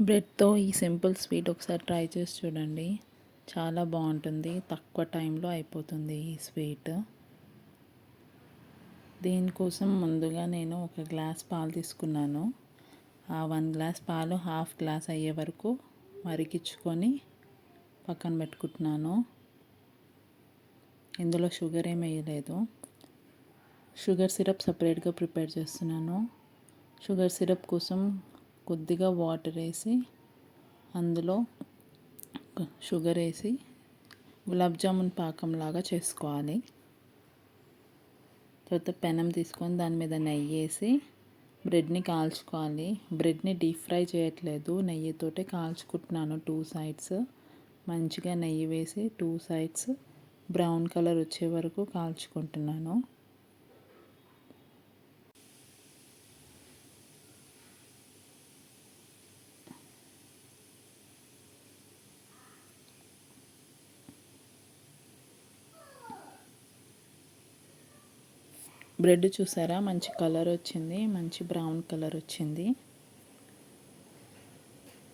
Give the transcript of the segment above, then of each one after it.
బ్రెడ్తో ఈ simple sweet ఒకసారి try చేసి చూడండి. చాలా బాగుంటుంది. తక్కువ టైంలో అయిపోతుంది ఈ స్వీట్. దీనికోసం ముందుగా నేను ఒక గ్లాస్ పాలు తీసుకున్నాను. ఆ 1 గ్లాస్ పాలు హాఫ్ గ్లాస్ అయ్యే వరకు మరిగించుకొని పక్కన పెట్టుకుంటున్నాను. ఇందులో షుగర్ ఏమి వేయలేదు. షుగర్ సిరప్ సపరేట్గా ప్రిపేర్ చేస్తున్నాను. షుగర్ సిరప్ కోసం కొద్దిగా వాటర్ వేసి అందులో షుగర్ వేసి గులాబ్ జామున్ పాకంలాగా చేసుకోవాలి. తర్వాత పెనం తీసుకొని దాని మీద నెయ్యి వేసి బ్రెడ్ని కాల్చుకోవాలి. బ్రెడ్ని డీప్ ఫ్రై చేయట్లేదు, నెయ్యితోటే కాల్చుకుంటున్నాను. 2 సైడ్స్ మంచిగా నెయ్యి వేసి 2 సైడ్స్ బ్రౌన్ కలర్ వచ్చే వరకు కాల్చుకుంటున్నాను. బ్రెడ్ చూసారా, మంచి కలర్ వచ్చింది, మంచి బ్రౌన్ కలర్ వచ్చింది.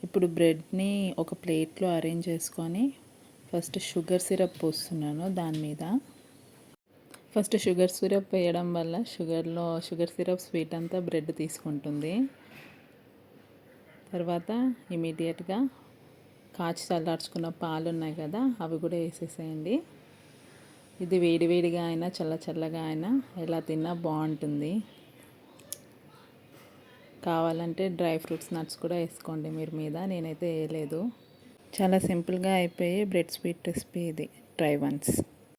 ఇప్పుడు బ్రెడ్ని ఒక ప్లేట్లో అరేంజ్ చేసుకొని ఫస్ట్ షుగర్ సిరప్ పోస్తున్నాను దాని మీద. ఫస్ట్ షుగర్ సిరప్ వేయడం వల్ల షుగర్ సిరప్ స్వీట్ అంతా బ్రెడ్ తీసుకుంటుంది. తర్వాత ఇమీడియట్గా కాచి చల్లార్చుకున్న పాలు ఉన్నాయి కదా, అవి కూడా వేసేసేయండి. ఇది వేడివేడిగా అయినా చల్లగా అయినా ఎలా తిన్నా బాగుంటుంది. కావాలంటే డ్రై ఫ్రూట్స్ నట్స్ కూడా వేసుకోండి మీరు మీద. నేనైతే వేయలేదు. చాలా సింపుల్గా అయిపోయి బ్రెడ్ స్వీట్ రెసిపీ ఇది. Try once.